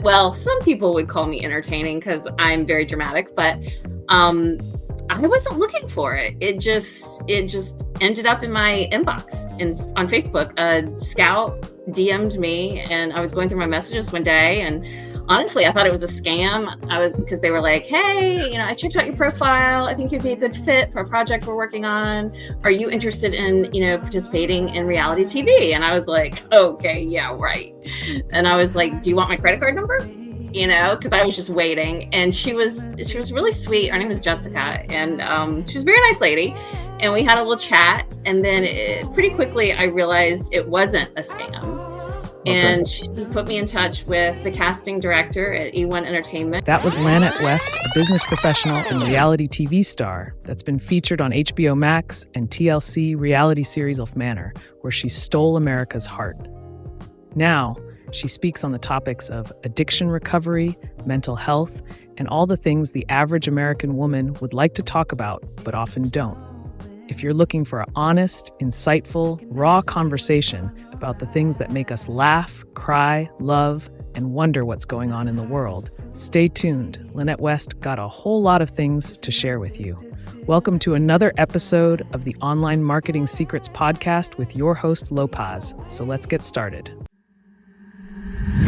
Well, some people would call me entertaining because I'm very dramatic, but I wasn't looking for it. It just ended up in my inbox on Facebook. A scout DM'd me, and I was going through my messages one day, and honestly, I thought it was a scam. Because they were like, "Hey, I checked out your profile. I think you'd be a good fit for a project we're working on. Are you interested in, participating in reality TV?" And I was like, "Okay, yeah, right." And I was like, "Do you want my credit card number?" Because I was just waiting. And she was really sweet. Her name was Jessica, and she was a very nice lady. And we had a little chat, and then pretty quickly I realized it wasn't a scam. And she put me in touch with the casting director at E1 Entertainment. That was Lannette West, a business professional and reality TV star that's been featured on HBO Max and TLC reality series MILF Manor, where she stole America's heart. Now, she speaks on the topics of addiction recovery, mental health, and all the things the average American woman would like to talk about, but often don't. If you're looking for an honest, insightful, raw conversation about the things that make us laugh, cry, love, and wonder what's going on in the world, stay tuned. Lannette West got a whole lot of things to share with you. Welcome to another episode of the Online Marketing Secrets Podcast with your host, Lopaz. So let's get started.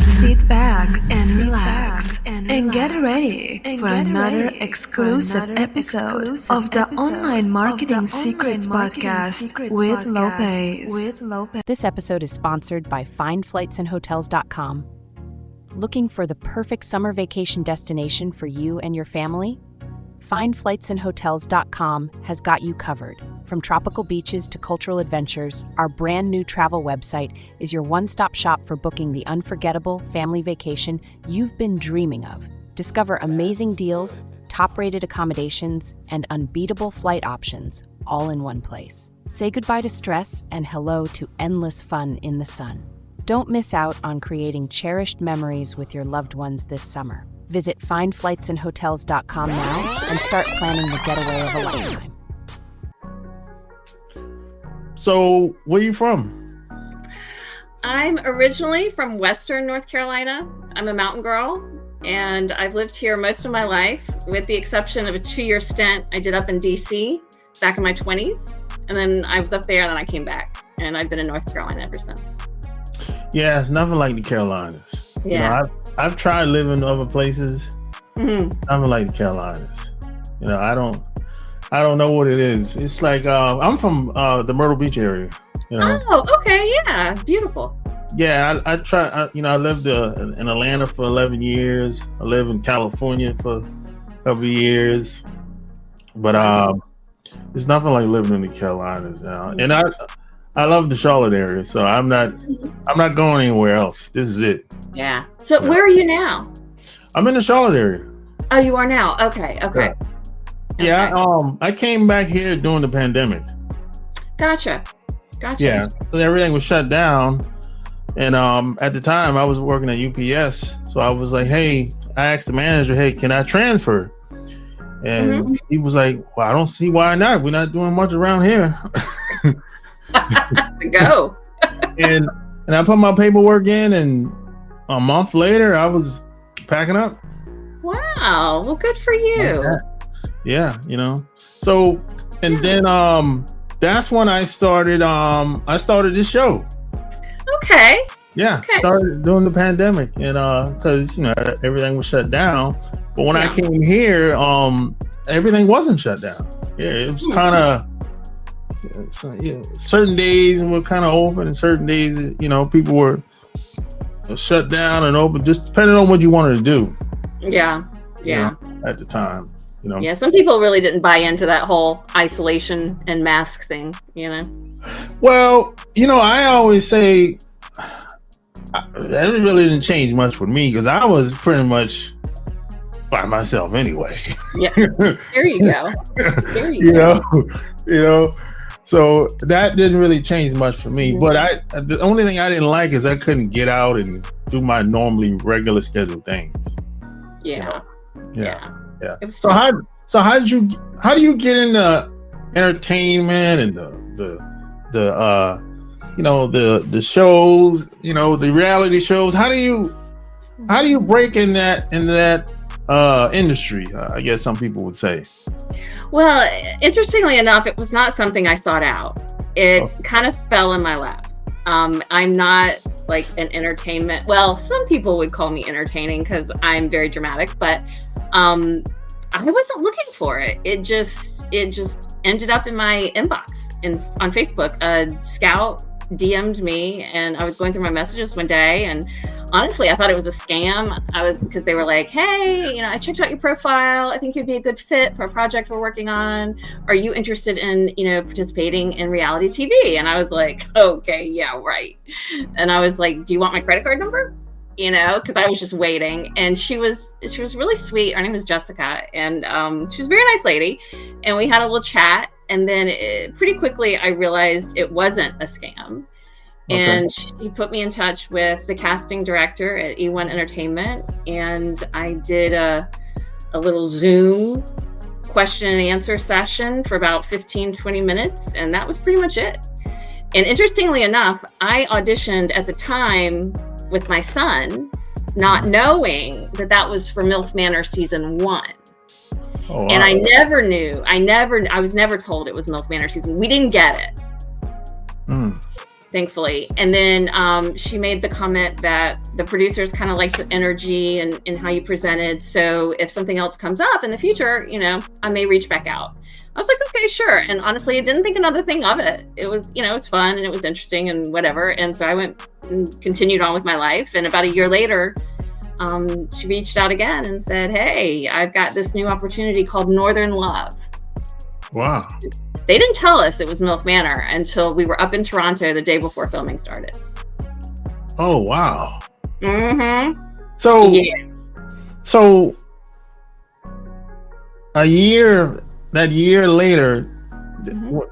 Sit back and relax and get ready for another exclusive episode of the Online Marketing Secrets Podcast with Lopez. This episode is sponsored by FindFlightsAndHotels.com. Looking for the perfect summer vacation destination for you and your family? FindFlightsAndHotels.com has got you covered. From tropical beaches to cultural adventures, our brand new travel website is your one-stop shop for booking the unforgettable family vacation you've been dreaming of. Discover amazing deals, top-rated accommodations, and unbeatable flight options, all in one place. Say goodbye to stress and hello to endless fun in the sun. Don't miss out on creating cherished memories with your loved ones this summer. Visit FindFlightsAndHotels.com now and start planning the getaway of a lifetime. So, where are you from? I'm originally from Western North Carolina. I'm a mountain girl, and I've lived here most of my life, with the exception of a 2-year stint I did up in DC back in my 20s. And then I was up there, and then I came back, and I've been in North Carolina ever since. Yeah, it's nothing like the Carolinas. Yeah. I've tried living in other places. Nothing like the Carolinas. I don't know what it is. It's like I'm from the Myrtle Beach area. Oh, okay, yeah, beautiful. Yeah, I lived in Atlanta for 11 years. I lived in California for a couple of years, but it's nothing like living in the Carolinas now. And I love the Charlotte area, so I'm not going anywhere else. This is it. Yeah. So where are you now? I'm in the Charlotte area. Oh, you are now. Okay. Yeah. I came back here during the pandemic. Gotcha. Yeah. So everything was shut down, and at the time I was working at UPS, so I was like, "Hey," I asked the manager, "Hey, can I transfer?" And he was like, "Well, I don't see why not. We're not doing much around here." Go. and I put my paperwork in, and a month later I was packing up. Wow. Well, good for you. Yeah, So, and then that's when I started this show. Okay. Yeah. Okay. Started during the pandemic, and because everything was shut down. But when I came here, everything wasn't shut down. Yeah, it was kind of certain days were kind of open, and certain days, people were shut down and open, just depending on what you wanted to do. Yeah. At the time, Yeah, some people really didn't buy into that whole isolation and mask thing. Well, I always say that really didn't change much for me because I was pretty much by myself anyway. Yeah. There you go. So that didn't really change much for me. But the only thing I didn't like is I couldn't get out and do my normally regular scheduled things. Yeah. So how do you get into entertainment and the shows, the reality shows? How do you break in that industry? I guess some people would say. Well, interestingly enough, it was not something I sought out. It kind of fell in my lap. I'm not like an entertainment. Well, some people would call me entertaining because I'm very dramatic, but I wasn't looking for it. It just ended up in my inbox on Facebook. A scout DM'd me, and I was going through my messages one day, and honestly, I thought it was a scam. Because they were like, "Hey, I checked out your profile. I think you'd be a good fit for a project we're working on. Are you interested in, participating in reality TV?" And I was like, "Okay, yeah, right." And I was like, "Do you want my credit card number?" Because I was just waiting. And she was really sweet. Her name was Jessica, and she was a very nice lady. And we had a little chat. And then pretty quickly, I realized it wasn't a scam. Okay. And she put me in touch with the casting director at E1 Entertainment. And I did a little Zoom question and answer session for about 15, 20 minutes. And that was pretty much it. And interestingly enough, I auditioned at the time with my son, not knowing that was for MILF Manor season 1. Oh, wow. And I never knew. I was never told it was MILF Manor season. We didn't get it, thankfully. And then she made the comment that the producers kind of liked your energy and how you presented. So if something else comes up in the future, I may reach back out. I was like, okay, sure. And honestly, I didn't think another thing of it. It was, it's fun and it was interesting and whatever. And so I went and continued on with my life. And about a year later, she reached out again and said, "Hey, I've got this new opportunity called Northern Love." Wow. They didn't tell us it was MILF Manor until we were up in Toronto the day before filming started. Oh, wow. Mm-hmm. So that year later,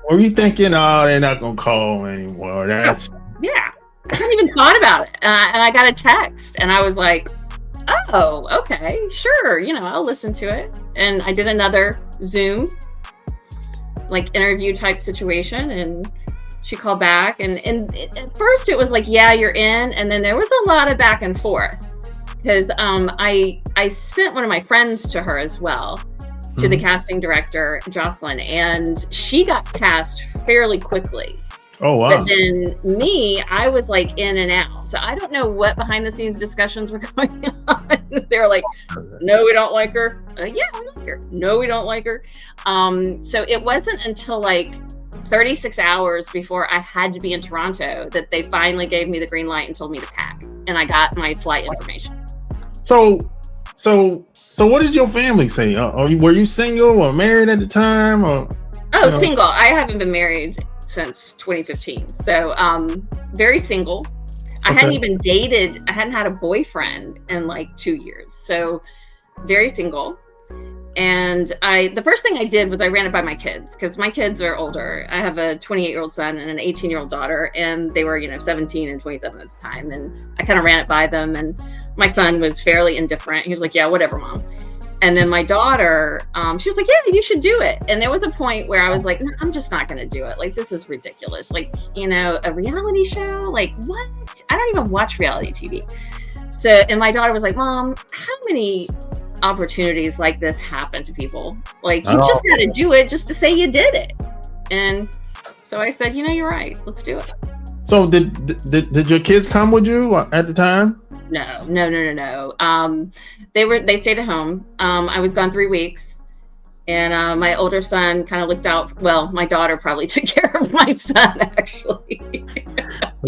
were you thinking, "Oh, they're not going to call anymore"? Yeah. I hadn't even thought about it. And I got a text and I was like, "Oh, okay, sure. I'll listen to it." And I did another Zoom, like interview type situation. And she called back. And at first it was like, "Yeah, you're in." And then there was a lot of back and forth because I sent one of my friends to her as well, to the casting director, Jocelyn. And she got cast fairly quickly. Oh, wow. But then me, I was like in and out. So I don't know what behind the scenes discussions were going on. They were like, "No, we don't like her." "Yeah, we like her." "No, we don't like her." So it wasn't until like 36 hours before I had to be in Toronto that they finally gave me the green light and told me to pack. And I got my flight information. So what did your family say? Were you single or married at the time? Single. I haven't been married since 2015. So very single. I hadn't even dated. I hadn't had a boyfriend in like 2 years. So very single. And the first thing I did was I ran it by my kids because my kids are older. I have a 28-year-old son and an 18-year-old daughter, and they were 17 and 27 at the time. And I kind of ran it by them, and my son was fairly indifferent. He was like, "Yeah, whatever, Mom." And then my daughter, she was like, "Yeah, you should do it." And there was a point where I was like, "No, I'm just not going to do it. Like, this is ridiculous. Like, a reality show? Like, what? I don't even watch reality TV." So, and my daughter was like, "Mom, how many opportunities like this happen to people? Like, you just got to do it just to say you did it." And so I said, "You're right. Let's do it." So did your kids come with you at the time? No. They stayed at home. I was gone 3 weeks, and my older son kind of looked out. Well, my daughter probably took care of my son, actually.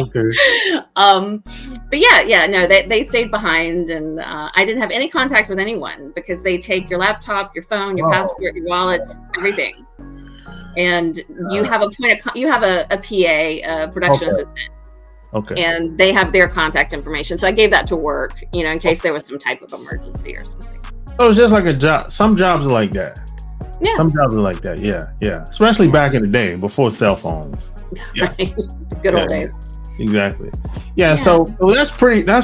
Okay. But no, they stayed behind, and I didn't have any contact with anyone because they take your laptop, your phone, your passport, your wallets, everything. And you have a PA, production assistant. Okay. And they have their contact information. So I gave that to work, in case there was some type of emergency or something. Oh, it's just like a job. Some jobs are like that. Yeah. Some jobs are like that. Yeah. Especially back in the day before cell phones. Yeah. Right. Good old days. Exactly. Yeah. So that's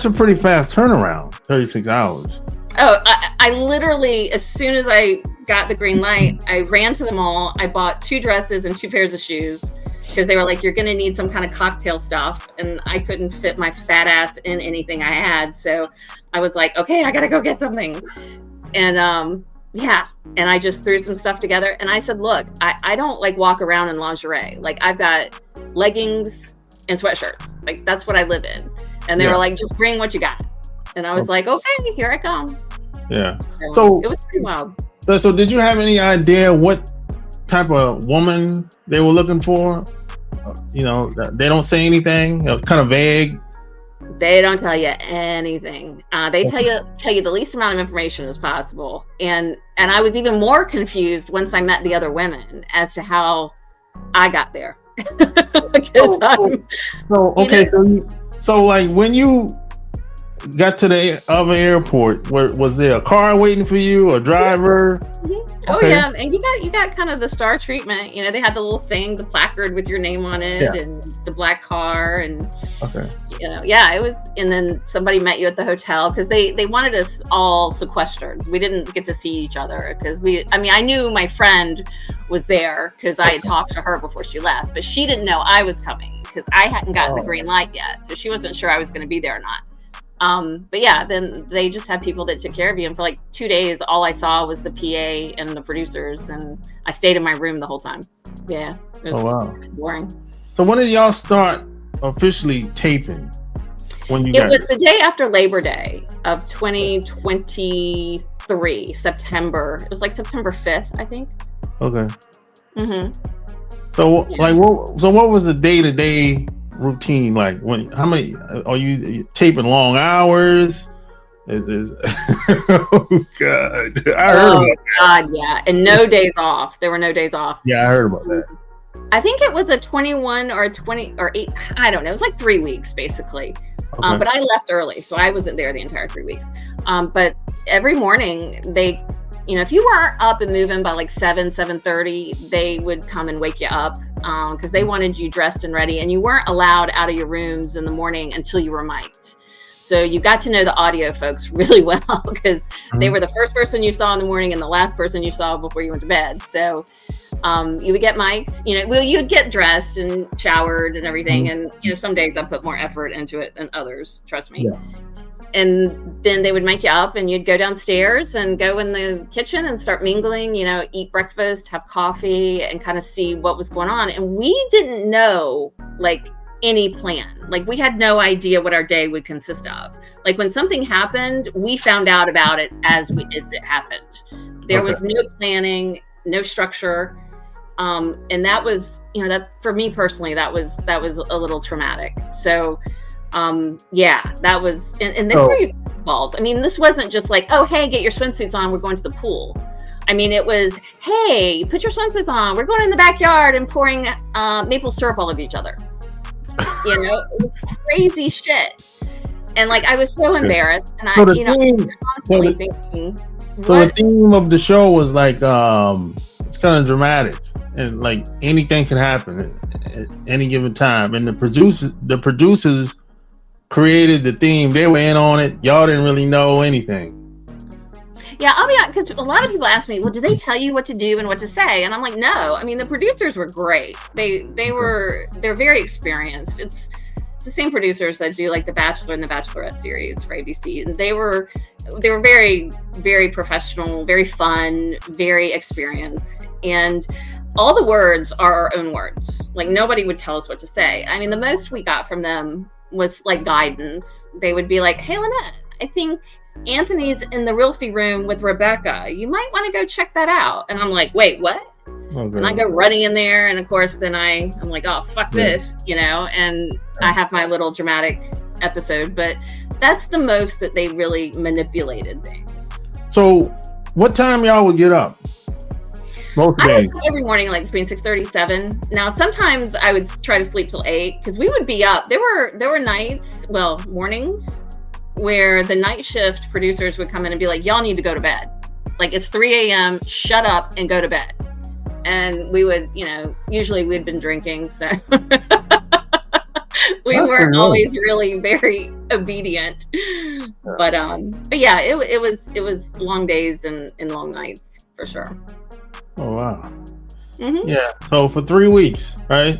a pretty fast turnaround. 36 hours. Oh, I literally, as soon as I got the green light, I ran to the mall. I bought 2 dresses and 2 pairs of shoes. because they were like, you're going to need some kind of cocktail stuff. And I couldn't fit my fat ass in anything I had. So I was like, okay, I got to go get something. And yeah. And I just threw some stuff together. And I said, look, I don't like walk around in lingerie. Like I've got leggings and sweatshirts. Like that's what I live in. And they were like, just bring what you got. And I was like, okay, here I come. Yeah. So it was pretty wild. So did you have any idea what type of woman they were looking for? You know, they don't say anything, kind of vague. They don't tell you anything. They tell you the least amount of information as possible. And I was even more confused once I met the other women as to how I got there. So like when you got to the other airport, was there a car waiting for you, a driver? Mm-hmm. Oh yeah, and you got kind of the star treatment. You know, they had the little thing, the placard with your name on it, and the black car, and you know, it was. And then somebody met you at the hotel because they wanted us all sequestered. We didn't get to see each other because I knew my friend was there because I had talked to her before she left, but she didn't know I was coming because I hadn't gotten the green light yet, so she wasn't sure I was going to be there or not. But yeah, then they just had people that took care of you. And for like 2 days, all I saw was the PA and the producers. And I stayed in my room the whole time. Yeah. It was boring. So when did y'all start officially taping? It was the day after Labor Day of 2023, September. It was like September 5th, I think. Okay. Mm-hmm. So what was the day-to-day routine like? How many are you taping? Long hours? Oh god! Yeah, and no days off. There were no days off. Yeah, I heard about that. I think it was a 21 or 20 or 8. I don't know. It was like 3 weeks basically. But I left early, so I wasn't there the entire 3 weeks. But every morning they, if you weren't up and moving by like 7:30, they would come and wake you up because they wanted you dressed and ready, and you weren't allowed out of your rooms in the morning until you were mic'd. So you got to know the audio folks really well because they were the first person you saw in the morning and the last person you saw before you went to bed. So you would get mic'd, you'd get dressed and showered and everything. And, some days I put more effort into it than others, trust me. Yeah. And then they would make you up and you'd go downstairs and go in the kitchen and start mingling, eat breakfast, have coffee, and kind of see what was going on. And we didn't know any plan. We had no idea what our day would consist of. When something happened, we found out about it as it happened. There was no planning, no structure. And that was, that for me personally, that was a little traumatic. So that was, and they threw you balls. I mean, this wasn't just like, oh, hey, get your swimsuits on, we're going to the pool. I mean, it was, hey, put your swimsuits on, we're going in the backyard and pouring maple syrup all over each other. Crazy shit. And I was so embarrassed, and I was constantly thinking. So the theme of the show was it's kind of dramatic, and anything can happen at any given time. And the producers created the theme; they were in on it. Y'all didn't really know anything. Yeah, I'll be honest, because a lot of people ask me, well, did they tell you what to do and what to say? And I'm like, no. I mean, the producers were great. They're very experienced. It's the same producers that do The Bachelor and the Bachelorette series for ABC. And they were very, very professional, very fun, very experienced. And all the words are our own words. Nobody would tell us what to say. I mean, the most we got from them was guidance. They would be like, hey, Lannette, I think Anthony's in the Realty room with Rebecca. You might want to go check that out. And I'm like, wait, what? Okay. And I go running in there, and of course then I'm like, oh, fuck this, and I have my little dramatic episode. But that's the most that they really manipulated things. So what time y'all would get up? Most days. Every morning, between 6:30 7. Now sometimes I would try to sleep till 8 because we would be up. There were nights, mornings, where the night shift producers would come in and be like, y'all need to go to bed. It's 3 a.m., shut up and go to bed. And we would, usually we'd been drinking, so we weren't always really very obedient. But yeah, it was long days and long nights for sure. Oh wow. Mm-hmm. Yeah. So for 3 weeks, right?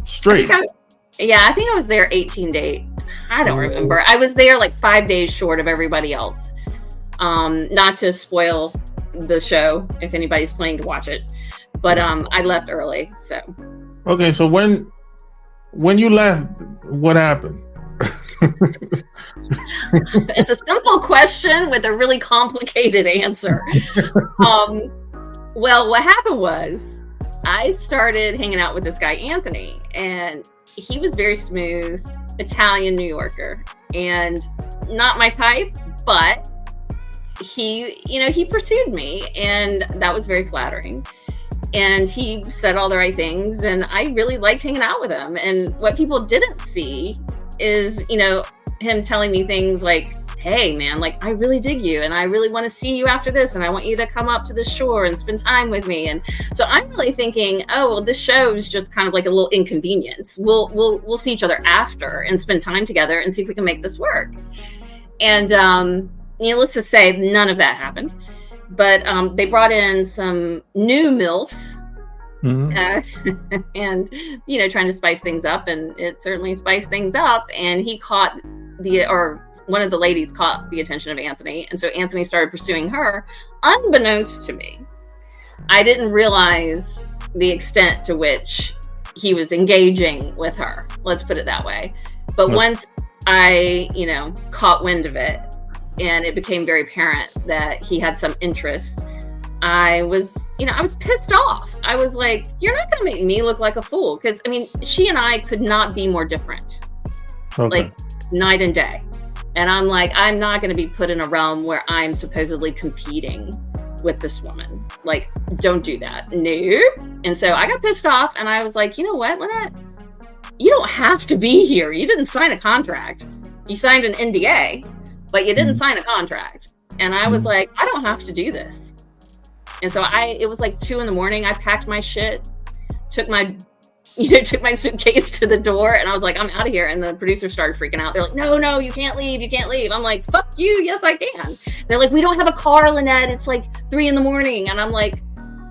Straight. I think I was there 18 days. I don't remember. I was there like 5 days short of everybody else. Not to spoil the show if anybody's planning to watch it, but I left early. So okay, so when you left, what happened? It's a simple question with a really complicated answer. Well, what happened was I started hanging out with this guy, Anthony, and he was very smooth, Italian New Yorker, and not my type, but he pursued me, and that was very flattering. And he said all the right things, and I really liked hanging out with him. And what people didn't see is, him telling me things like, hey man, like I really dig you and I really want to see you after this and I want you to come up to the shore and spend time with me. And so I'm really thinking, oh well, this show is just kind of like a little inconvenience. We'll see each other after and spend time together and see if we can make this work. And needless to say, none of that happened. But they brought in some new MILFs. And trying to spice things up, and it certainly spiced things up. And one of the ladies caught the attention of Anthony, and so Anthony started pursuing her, unbeknownst to me. I didn't realize the extent to which he was engaging with her. Let's put it that way. But once I, caught wind of it, and it became very apparent that he had some interest, I was pissed off. I was like, you're not going to make me look like a fool. Because, she and I could not be more different. Okay. Like, night and day. And I'm like, I'm not going to be put in a realm where I'm supposedly competing with this woman. Like, don't do that. Nope. And so I got pissed off, and I was like, you know what, Lannette? You don't have to be here. You didn't sign a contract. You signed an NDA, but you didn't sign a contract. And I was like, I don't have to do this. And so it was like 2 a.m. I packed my shit, took my suitcase to the door, and I was like, I'm out of here. And the producers started freaking out. They're like, no, you can't leave. You can't leave. I'm like, fuck you. Yes, I can. They're like, we don't have a car, Lannette. It's like 3 a.m. And I'm like,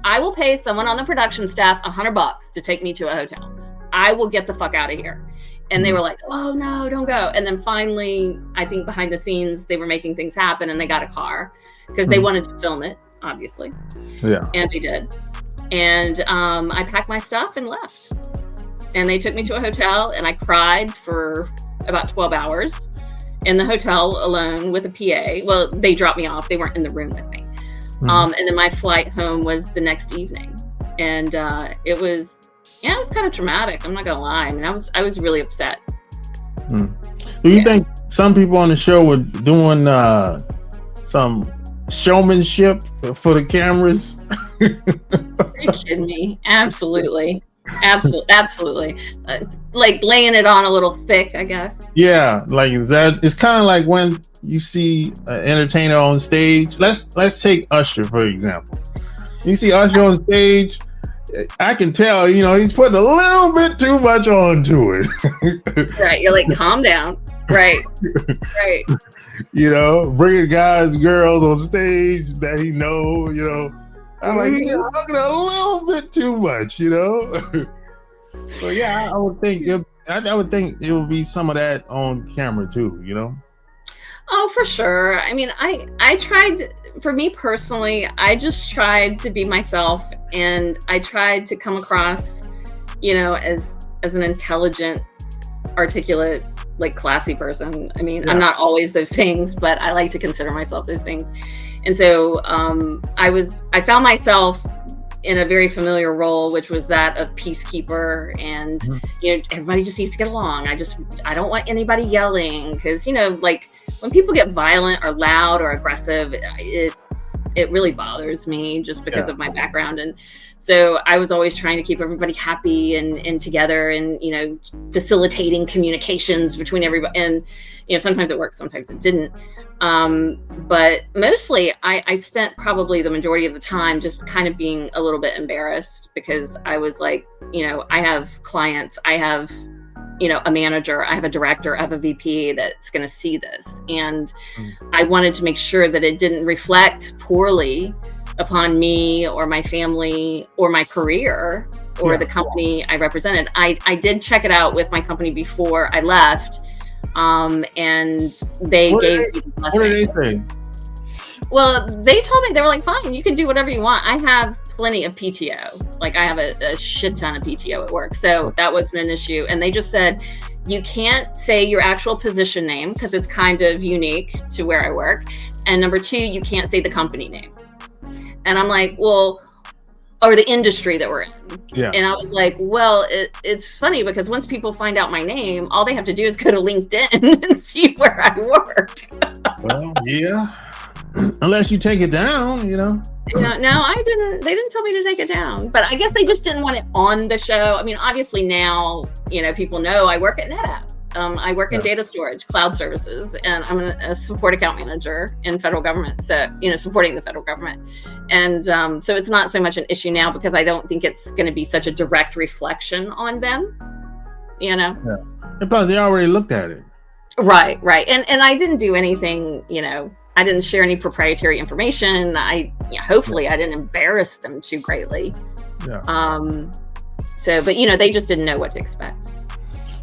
I will pay someone on the production staff $100 to take me to a hotel. I will get the fuck out of here. And they were like, oh no, don't go. And then finally, I think behind the scenes, they were making things happen, and they got a car because they wanted to film it, obviously. Yeah. And they did. And I packed my stuff and left. And they took me to a hotel, and I cried for about 12 hours in the hotel alone with a PA. Well, they dropped me off. They weren't in the room with me. And then my flight home was the next evening. And it was kind of traumatic. I'm not going to lie. I was really upset. Do you think some people on the show were doing some showmanship for the cameras? Are you kidding me? Absolutely. Like laying it on a little thick, I guess. Yeah, like that. It's kind of like when you see an entertainer on stage. Let's take Usher for example. You see Usher on stage, I can tell, he's putting a little bit too much onto it. Right, you're like, calm down. Right. Bringing guys, girls on stage that he know. I'm like, you're looking a little bit too much, So yeah, I would think it would be some of that on camera too, Oh, for sure. I tried, for me personally, I just tried to be myself, and I tried to come across, as an intelligent, articulate, like classy person. I'm not always those things, but I like to consider myself those things. And so I found myself in a very familiar role, which was that of peacekeeper, and everybody just needs to get along. I don't want anybody yelling, because like when people get violent or loud or aggressive, it really bothers me just because of my background. And so I was always trying to keep everybody happy and together, and facilitating communications between everybody. And sometimes it worked, sometimes it didn't. But mostly I spent probably the majority of the time just kind of being a little bit embarrassed, because I was like, I have clients, I have, a manager, I have a director, I have a VP that's going to see this. And I wanted to make sure that it didn't reflect poorly upon me or my family or my career or the company I represented. I did check it out with my company before I left, and they gave me the blessing. What did they say? Well, they told me, they were like, fine, you can do whatever you want. I have plenty of PTO. Like, I have a shit ton of PTO at work. So that wasn't an issue. And they just said, you can't say your actual position name because it's kind of unique to where I work. And number two, you can't say the company name. And I'm like, well, or the industry that we're in. Yeah. And I was like, well, it's funny because once people find out my name, all they have to do is go to LinkedIn and see where I work. Well, yeah. Unless you take it down, No, I didn't. They didn't tell me to take it down. But I guess they just didn't want it on the show. I mean, obviously now, people know I work at NetApp. I work in data storage, cloud services, and I'm a support account manager in federal government. So, supporting the federal government. And so it's not so much an issue now because I don't think it's going to be such a direct reflection on them, Yeah. And plus, they already looked at it. Right. And I didn't do anything, I didn't share any proprietary information. Hopefully I didn't embarrass them too greatly. Yeah. But they just didn't know what to expect.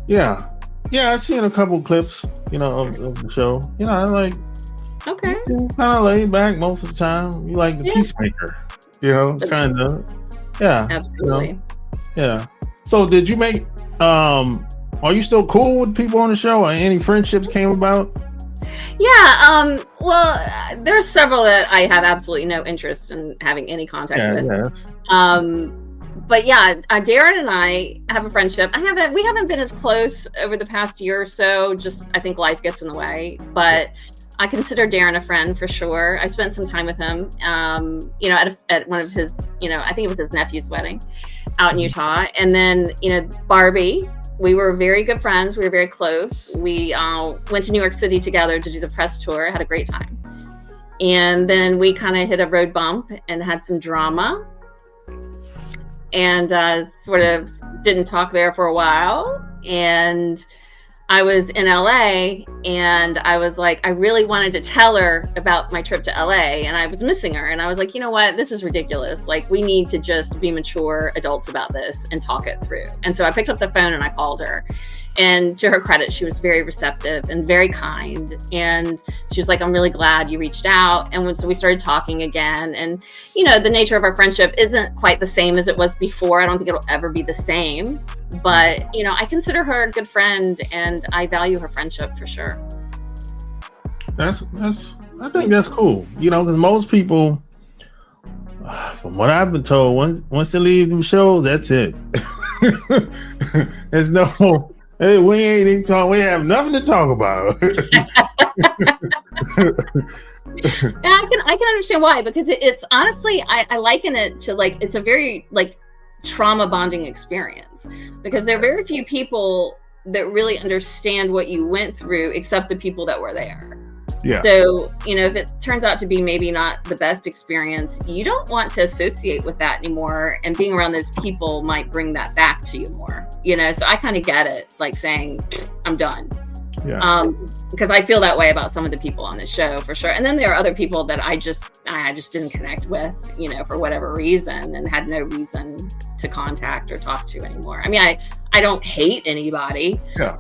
Yeah. Yeah, I've seen a couple clips, of the show. I like, okay, kind of laid back most of the time. You like the peacemaker, kind of. Yeah. Absolutely. Yeah. So did you make, are you still cool with people on the show? Or any friendships came about? Yeah. Well, there's several that I have absolutely no interest in having any contact with. Yeah. But yeah, Darren and I have a friendship. We haven't been as close over the past year or so. Just, I think life gets in the way, but I consider Darren a friend for sure. I spent some time with him, at one of his, I think it was his nephew's wedding out in Utah. And then, Barbie, we were very good friends. We were very close. We went to New York City together to do the press tour, had a great time. And then we kind of hit a road bump and had some drama. And sort of didn't talk there for a while. And I was in LA and I was like, I really wanted to tell her about my trip to LA and I was missing her. And I was like, you know what? This is ridiculous. Like, we need to just be mature adults about this and talk it through. And so I picked up the phone and I called her. And to her credit, she was very receptive and very kind. And she was like, I'm really glad you reached out. And so we started talking again. And, the nature of our friendship isn't quite the same as it was before. I don't think it'll ever be the same. But, I consider her a good friend and I value her friendship for sure. I think that's cool. Because most people, from what I've been told, once they leave them shows, that's it. There's no... Hey, we have nothing to talk about. I can understand why, because it's honestly, I liken it to it's a very trauma bonding experience, because there are very few people that really understand what you went through except the people that were there. Yeah. So, if it turns out to be maybe not the best experience, you don't want to associate with that anymore. And being around those people might bring that back to you more, so I kind of get it, like saying, I'm done. Yeah. Because I feel that way about some of the people on the show for sure. And then there are other people that I just didn't connect with, for whatever reason, and had no reason to contact or talk to anymore. I mean, I don't hate anybody. Yeah.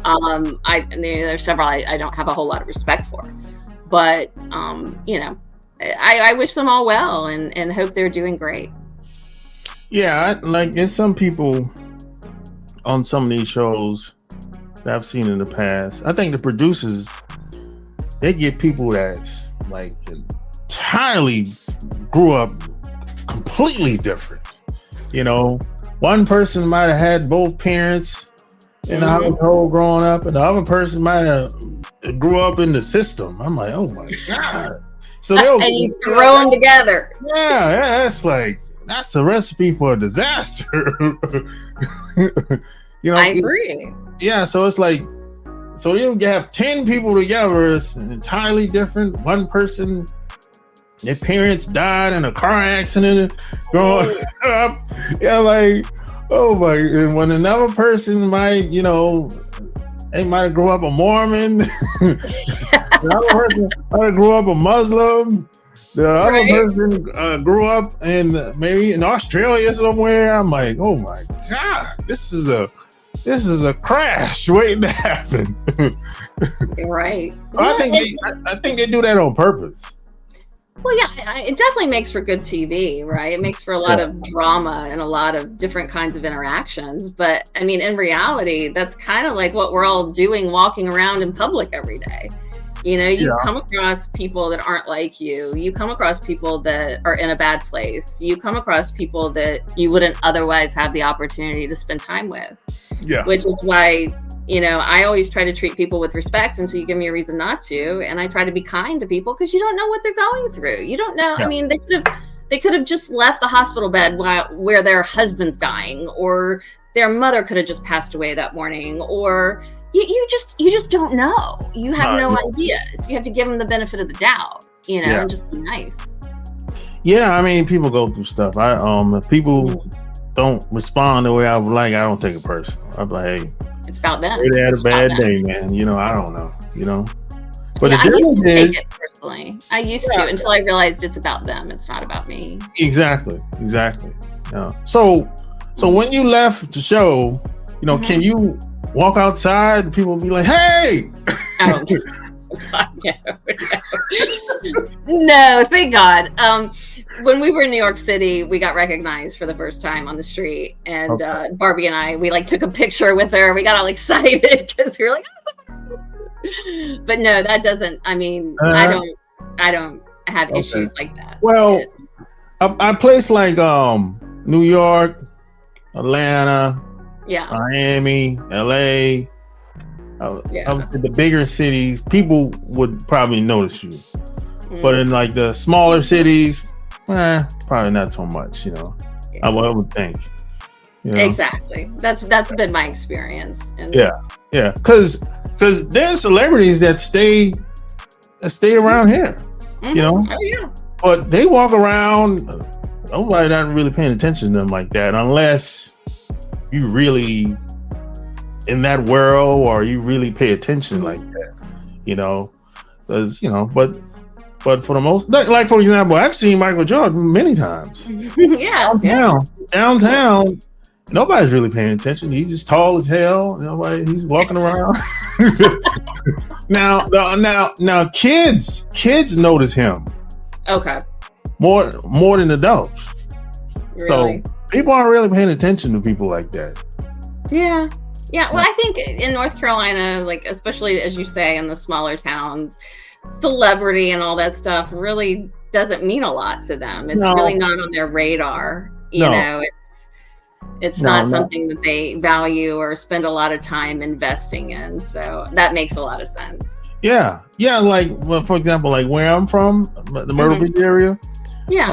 There's several I don't have a whole lot of respect for. But, I wish them all well and hope they're doing great. Yeah, there's some people on some of these shows that I've seen in the past. I think the producers, they get people that's entirely grew up completely different. One person might have had both parents in the household growing up, and the other person might have grew up in the system. I'm like, oh my God. So and you throw them together. Yeah, that's a recipe for a disaster. I agree. Yeah, so it's so you have 10 people together, it's entirely different. One person, their parents died in a car accident growing up. Yeah, oh my, and when another person might, they might have grew up a Mormon. Another person might have grew up a Muslim. The other person grew up in maybe in Australia somewhere. I'm like, oh my God, this is a crash waiting to happen. Right. I think they do that on purpose. Well, yeah, it definitely makes for good TV, right? It makes for a lot of drama and a lot of different kinds of interactions. But I mean, in reality, that's kind of like what we're all doing walking around in public every day. You come across people that aren't like you. You come across people that are in a bad place. You come across people that you wouldn't otherwise have the opportunity to spend time with. Yeah. Which is why, I always try to treat people with respect until you give me a reason not to. And I try to be kind to people because you don't know what they're going through. You don't know. Yeah. I mean, they could have just left the hospital bed where their husband's dying, or their mother could have just passed away that morning, or you just don't know. You have no idea. So you have to give them the benefit of the doubt, and just be nice. Yeah, I mean, people go through stuff. If people don't respond the way I would like, I don't take it personal. I'm like, hey, it's about them. They had a bad day, man. I don't know. But I used to take it personally. I used to until I realized it's about them. It's not about me. Exactly. Yeah. So when you left the show, can you walk outside and people will be like, hey! Oh, God, no, thank God. When we were in New York City, we got recognized for the first time on the street. And Barbie and I, we took a picture with her. We got all excited because we were like, oh. But no, that doesn't, I mean, I don't have issues like that. Well, a place like New York, Atlanta, Miami, LA, the bigger cities, people would probably notice you. But in like the smaller cities, probably not so much, I would think. Exactly. That's been my experience. Yeah. Because there's celebrities that stay around here, Oh, yeah. But they walk around, nobody not really paying attention to them like that unless you really in that world or you really pay attention like that, because but for the most, like for example, I've seen Michael Jordan many times. Downtown, nobody's really paying attention. He's just tall as hell. He's walking around. now kids notice him. Okay. More than adults. Really? So people aren't really paying attention to people like that. Yeah. Well, I think in North Carolina, like especially as you say in the smaller towns, celebrity and all that stuff really doesn't mean a lot to them. It's really not on their radar. It's not something that they value or spend a lot of time investing in. So that makes a lot of sense. Yeah. Like, well, for example, like where I'm from, the Myrtle Beach area. Yeah.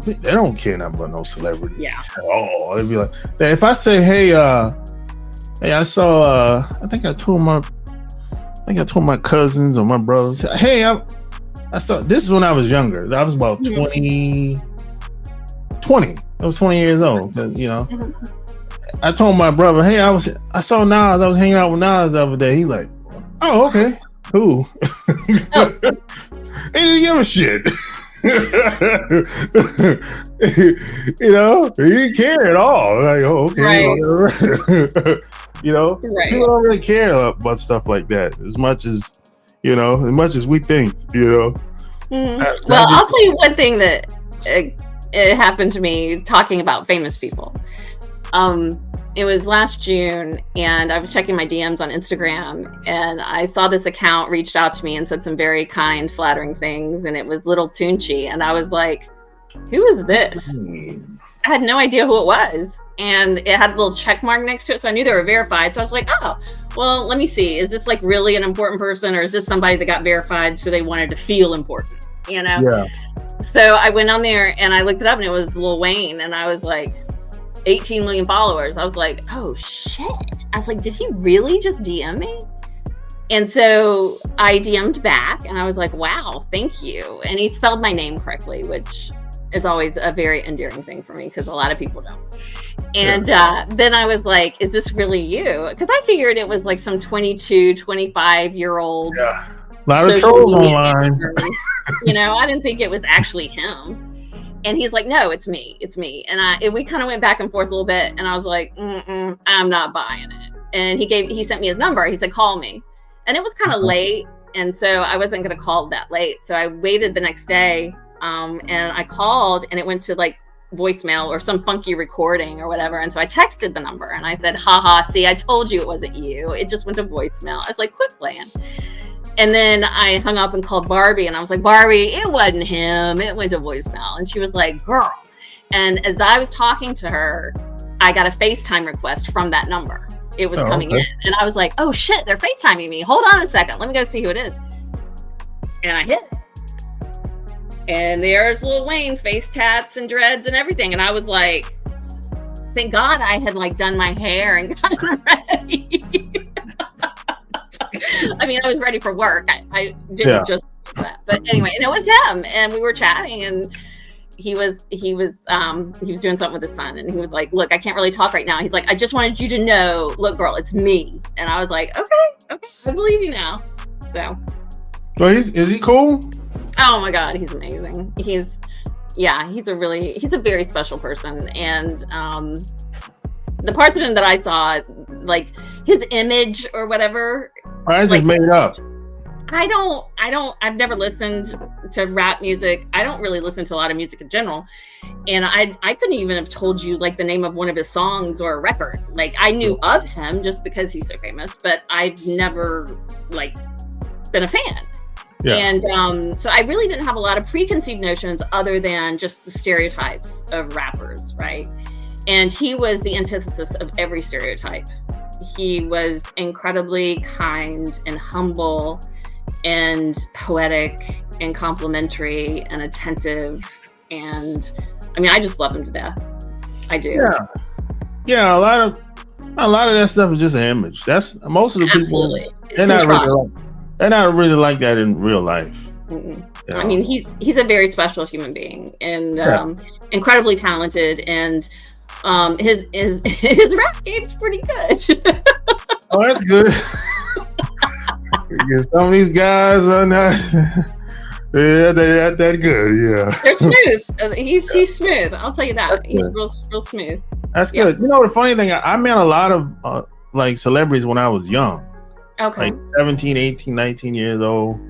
They don't care nothing about no celebrity. Yeah. Oh, they'd be like, if I say, hey, I saw, I think I told my cousins or my brothers, hey, I saw, this is when I was younger. I was about 20. I was 20 years old, I told my brother, hey, I saw Nas. I was hanging out with Nas the other day. He's like, oh, okay, cool. He didn't give a shit. He didn't care at all. Like, oh, okay. Right. People don't really care about stuff like that as much as we think. Well, I'll tell you one thing that it happened to me talking about famous people. It was last June, and I was checking my DMs on Instagram, and I saw this account reached out to me and said some very kind, flattering things, and it was Little Tunchi, and I was like, who is this? I had no idea who it was, and it had a little check mark next to it, so I knew they were verified. So I was like, oh, well, let me see. Is this like really an important person, or is this somebody that got verified so they wanted to feel important? Yeah. So I went on there and I looked it up, and it was Lil Wayne, and I was like, 18 million followers. I was like, oh shit. I was like, did he really just DM me? And so I DM'd back, and I was like, wow, thank you. And he spelled my name correctly, which is always a very endearing thing for me because a lot of people don't. And then I was like, is this really you? Because I figured it was like some 22, 25-year-old A lot of social trolls media online. I didn't think it was actually him. And he's like, no, it's me. And we kind of went back and forth a little bit. And I was like, I'm not buying it. And he sent me his number. He said, call me. And it was kind of late. And so I wasn't going to call that late. So I waited the next day. And I called, and it went to like voicemail or some funky recording or whatever. And so I texted the number and I said, haha, see, I told you it wasn't you. It just went to voicemail. I was like, quit playing. And then I hung up and called Barbie, and I was like, Barbie, it wasn't him. It went to voicemail. And she was like, girl. And as I was talking to her, I got a FaceTime request from that number. It was coming in. And I was like, oh shit, they're FaceTiming me. Hold on a second. Let me go see who it is. And I hit it. And there's Lil Wayne, face tats and dreads and everything. And I was like, thank God I had like done my hair and gotten ready. I mean, I was ready for work. I didn't just do that. But anyway, and it was him. And we were chatting, and he was doing something with his son, and he was like, look, I can't really talk right now. He's like, I just wanted you to know, look, girl, it's me. And I was like, okay, I believe you now. So is he cool? Oh my God, he's amazing. He's a very special person. And the parts of him that I saw, like his image or whatever, I just made it up. I've never listened to rap music. I don't really listen to a lot of music in general. And I couldn't even have told you like the name of one of his songs or a record. Like I knew of him just because he's so famous, but I've never like been a fan. Yeah. And so I really didn't have a lot of preconceived notions other than just the stereotypes of rappers, right? And he was the antithesis of every stereotype. He was incredibly kind and humble and poetic and complimentary and attentive. And I mean, I just love him to death. I do. Yeah. A lot of that stuff is just an image. That's most of the people. They're not really like that in real life. Yeah. I mean, he's a very special human being and incredibly talented, and his rap game's pretty good. Oh, that's good. Some of these guys are not. They're not that good. Yeah, they're smooth. He's smooth. I'll tell you that. That's he's real smooth. That's good. You know, the funny thing, I met a lot of like celebrities when I was young. Okay. Like 17, 18, 19 years old.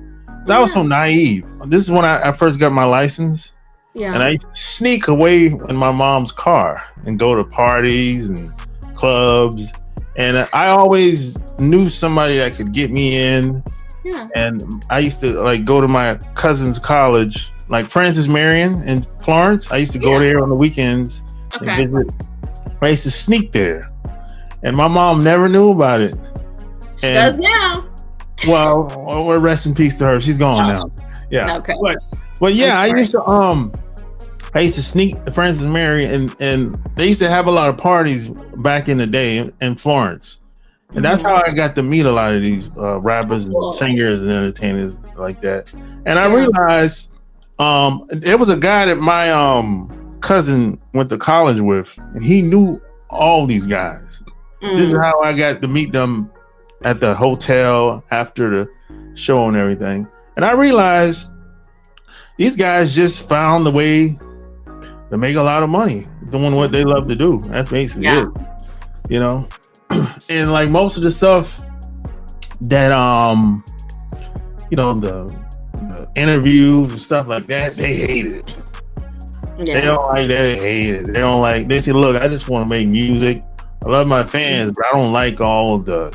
I was so naive. This is when I first got my license. Yeah. And I used to sneak away in my mom's car and go to parties and clubs. And I always knew somebody that could get me in. Yeah. And I used to like go to my cousin's college, like Francis Marion in Florence. I used to go there on the weekends and visit. I used to sneak there. And my mom never knew about it. She does now. Well, rest in peace to her. She's gone now. Yeah. Okay. But yeah, I used to sneak to Francis Mary, and they used to have a lot of parties back in the day in Florence. And that's how I got to meet a lot of these rappers and singers and entertainers like that. And I realized there was a guy that my cousin went to college with, and he knew all these guys. This is how I got to meet them at the hotel after the show and everything. And I realized these guys just found a way to make a lot of money doing what they love to do. That's basically it. You know? And like most of the stuff that the interviews and stuff like that, they hate it. They don't like that, they hate it. They say, look, I just want to make music. I love my fans, but I don't like all the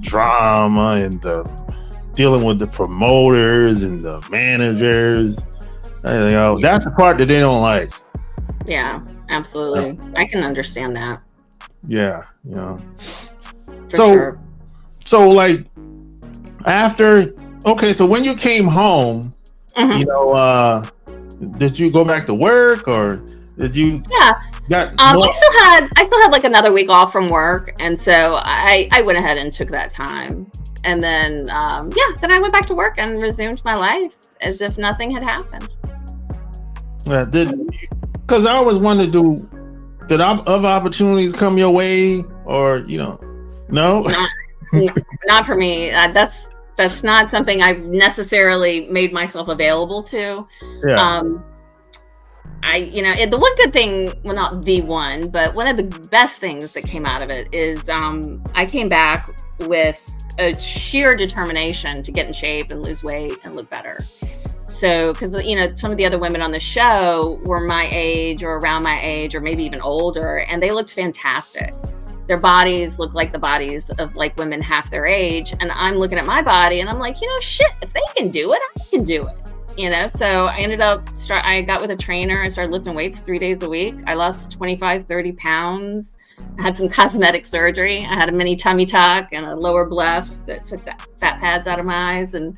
drama and the dealing with the promoters and the managers. That's the part that they don't like. Yeah, absolutely. I can understand that. Yeah, So like after, so when you came home, did you go back to work or did you? Yeah. I still had like another week off from work, and so I went ahead and took that time, and then then I went back to work and resumed my life as if nothing had happened. Yeah, because I always wanted to did other opportunities come your way, or no? Not for me. That's That's not something I've necessarily made myself available to. Yeah. The one good thing, well, not the one, but one of the best things that came out of it is I came back with a sheer determination to get in shape and lose weight and look better. So, because, some of the other women on the show were my age or around my age or maybe even older, and they looked fantastic. Their bodies look like the bodies of like women half their age. And I'm looking at my body and I'm like, shit, if they can do it, I can do it. So I ended up, I got with a trainer. I started lifting weights 3 days a week. I lost 25, 30 pounds. I had some cosmetic surgery. I had a mini tummy tuck and a lower bleph that took the fat pads out of my eyes. And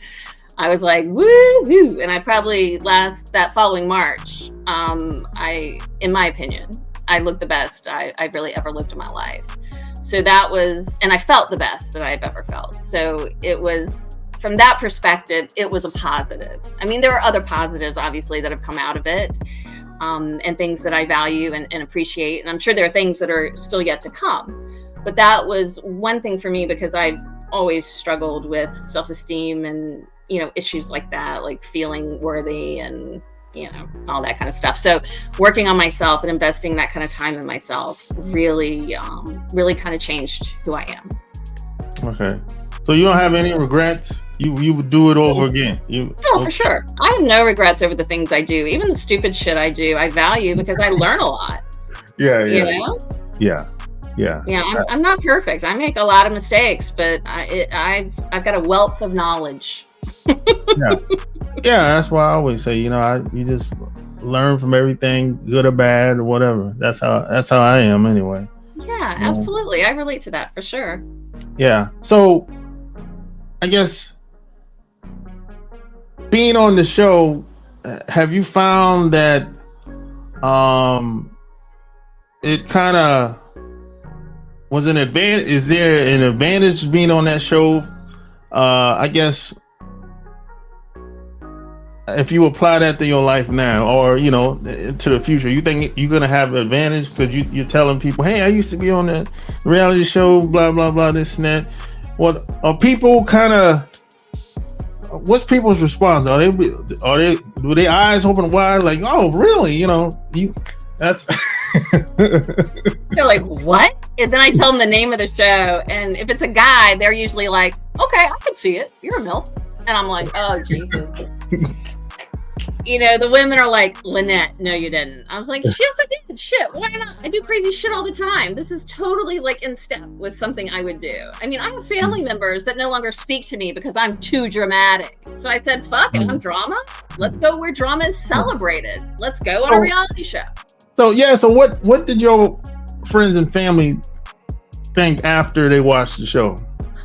I was like, woo-hoo. And I probably that following March, in my opinion, I looked the best I've really ever looked in my life. So that was, and I felt the best that I've ever felt. So it was, from that perspective, it was a positive. I mean, there are other positives, obviously, that have come out of it, and things that I value and appreciate. And I'm sure there are things that are still yet to come. But that was one thing for me, because I've always struggled with self-esteem and, issues like that, like feeling worthy and, all that kind of stuff. So working on myself and investing that kind of time in myself really kind of changed who I am. Okay. So you don't have any regrets? You would do it over again? For sure. I have no regrets over the things I do. Even the stupid shit I do, I value because I learn a lot. Yeah. I'm not perfect. I make a lot of mistakes, but I've got a wealth of knowledge. Yeah, that's why I always say, you just learn from everything, good or bad or whatever. That's how I am anyway. Yeah, absolutely. I relate to that for sure. Yeah. So I guess being on the show, have you found that it kind of was an advantage? Is there an advantage being on that show? I guess if you apply that to your life now, or to the future, you think you're gonna have an advantage because you're telling people, "Hey, I used to be on the reality show, blah blah blah, this and that." What are people kind of? What's people's response? Do their eyes open wide, like, "Oh, really?" That's. They're like, "What?" And then I tell them the name of the show, and if it's a guy, they're usually like, "Okay, I can see it. You're a MILF," and I'm like, "Oh Jesus." The women are like, "Lannette, no, you didn't." I was like, "Yes, I did. Shit, why not? I do crazy shit all the time. This is totally like in step with something I would do." I mean, I have family members that no longer speak to me because I'm too dramatic. So I said, "Fuck it, I'm drama. Let's go where drama is celebrated. Let's go on a reality show." So what did your friends and family think after they watched the show?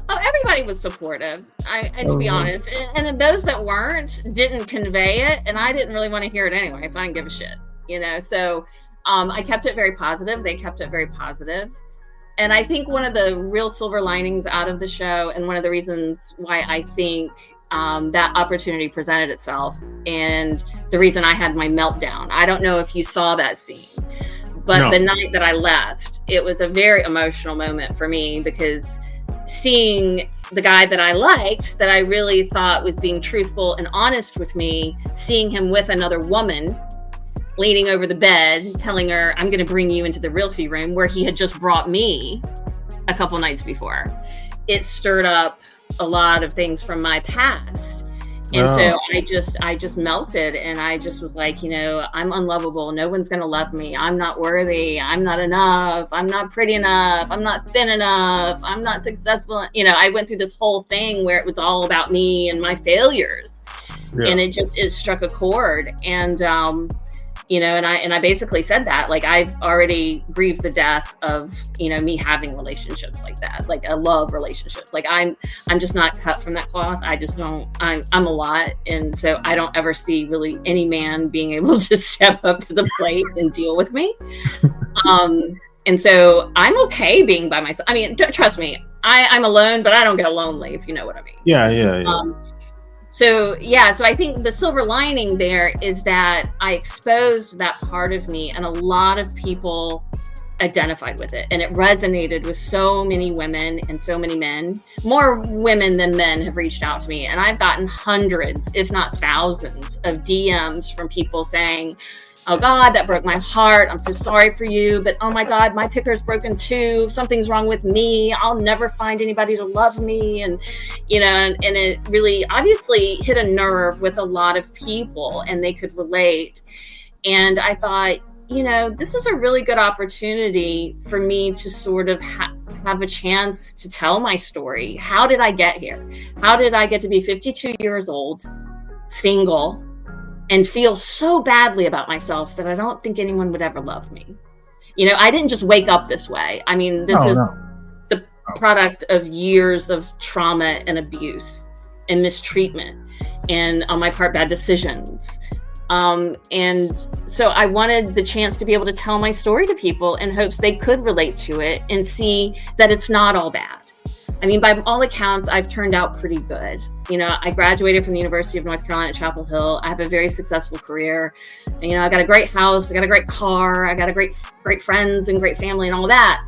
Oh, everybody was supportive. And to be honest, and those that weren't didn't convey it, and I didn't really want to hear it anyway, so I didn't give a shit. So I kept it very positive. They kept it very positive. And I think one of the real silver linings out of the show, and one of the reasons why I think that opportunity presented itself, and the reason I had my meltdown, I don't know if you saw that scene, but the night that I left, it was a very emotional moment for me, because seeing the guy that I liked, that I really thought was being truthful and honest with me, seeing him with another woman, leaning over the bed, telling her, "I'm going to bring you into the realty room," where he had just brought me a couple nights before. It stirred up a lot of things from my past. And so I just melted, and I just was like, I'm unlovable. No one's going to love me. I'm not worthy. I'm not enough. I'm not pretty enough. I'm not thin enough. I'm not successful. I went through this whole thing where it was all about me and my failures. Yeah. And it struck a chord. And, and I basically said that, like, I've already grieved the death of, me having relationships like that, like a love relationship. Like I'm just not cut from that cloth. I just don't, I'm a lot. And so I don't ever see really any man being able to step up to the plate and deal with me. And so I'm okay being by myself. I mean, trust me, I'm alone, but I don't get lonely, if you know what I mean. Yeah. So I think the silver lining there is that I exposed that part of me, and a lot of people identified with it, and it resonated with so many women and so many men. More women than men have reached out to me, and I've gotten hundreds, if not thousands, of DMs from people saying, oh God, that broke my heart. I'm so sorry for you, but oh my God, my picker's broken too. Something's wrong with me. I'll never find anybody to love me. And, and it really obviously hit a nerve with a lot of people, and they could relate. And I thought, this is a really good opportunity for me to sort of have a chance to tell my story. How did I get here? How did I get to be 52 years old, single, and feel so badly about myself that I don't think anyone would ever love me? I didn't just wake up this way. I mean, this is the product of years of trauma and abuse and mistreatment, and on my part, bad decisions. And so I wanted the chance to be able to tell my story to people in hopes they could relate to it and see that it's not all bad. I mean, by all accounts, I've turned out pretty good. I graduated from the University of North Carolina at Chapel Hill. I have a very successful career. I got a great house. I got a great car. I got a great friends and great family and all that.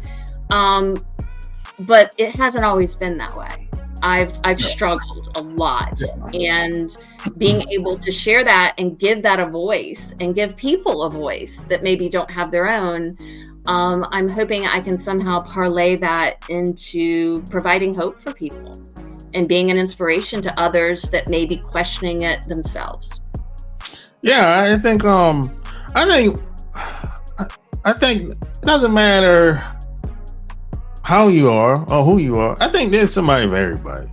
But it hasn't always been that way. I've struggled a lot, and being able to share that and give that a voice and give people a voice that maybe don't have their own. I'm hoping I can somehow parlay that into providing hope for people and being an inspiration to others that may be questioning it themselves. Yeah, I think it doesn't matter how you are or who you are. I think there's somebody for everybody.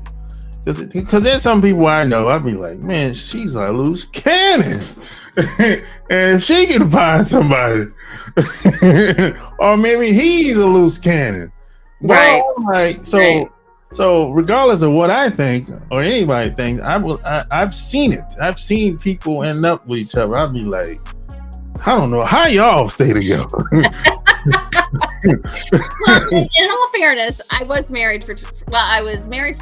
Because there's some people I know, I'd be like, man, she's a loose cannon. And if she can find somebody, or maybe he's a loose cannon. Right. Right. So regardless of what I think or anybody thinks, I've seen it. I've seen people end up with each other. I'd be like, I don't know how y'all stay together. Well, in all fairness, I was married for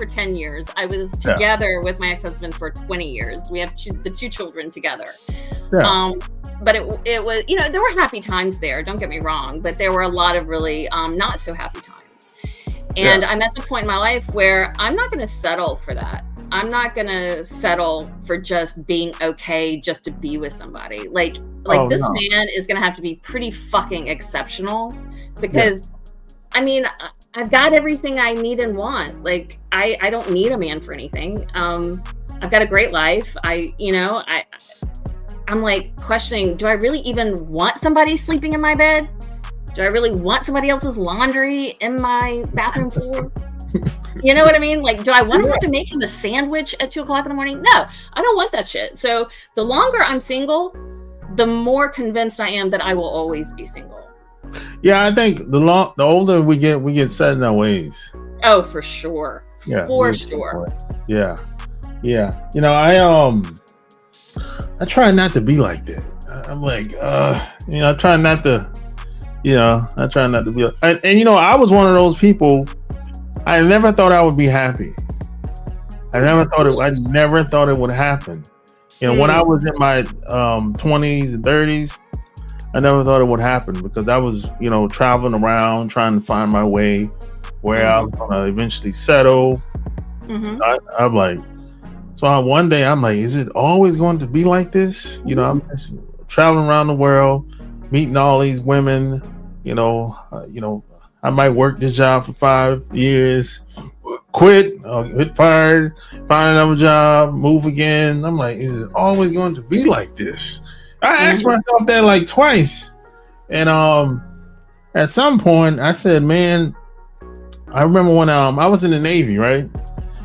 10 years. I was together with my ex-husband for 20 years. We have the two children together. Yeah. But it was, there were happy times there. Don't get me wrong, but there were a lot of really not so happy times. And I'm at the point in my life where I'm not going to settle for that. I'm not going to settle for just being okay just to be with somebody. Like this man is going to have to be pretty fucking exceptional, because I mean, I've got everything I need and want. Like I don't need a man for anything. I've got a great life. I'm like questioning, do I really even want somebody sleeping in my bed? Do I really want somebody else's laundry in my bathroom floor? You know what I mean? Like, do I want to have to make him a sandwich at 2:00 in the morning? No, I don't want that shit. So the longer I'm single, the more convinced I am that I will always be single. Yeah, I think the older we get set in our ways. Oh, for sure. Yeah, for sure. Yeah. I try not to be like that. I'm like, I try not to. I try not to be. And I was one of those people. I never thought I would be happy. I never thought it would happen. When I was in my 20s and 30s, I never thought it would happen, because I was, traveling around trying to find my way where I was gonna eventually settle. I'm like, so one day I'm like, is it always going to be like this? I'm just traveling around the world, meeting all these women. I might work this job for 5 years, quit, get fired, find another job, move again. I'm like, is it always going to be like this? I asked myself that like twice. And at some point I said, man, I remember when I was in the Navy, right?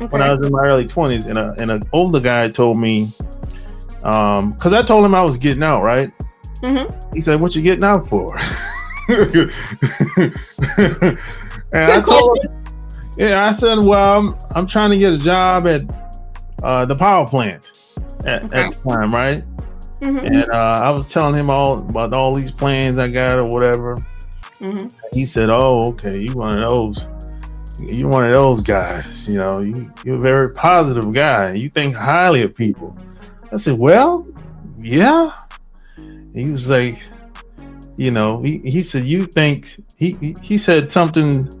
Okay. When I was in my early 20s, and an older guy told me, because I told him I was getting out, right? Mm-hmm. He said, what you getting out for? And I told him, I said, well, I'm trying to get a job at the power plant at the time, right? Mm-hmm. And I was telling him about all these plans I got or whatever. Mm-hmm. He said, oh, okay, you one of those guys, you're a very positive guy. You think highly of people. I said, well, yeah. He was like, he said, you think he said something.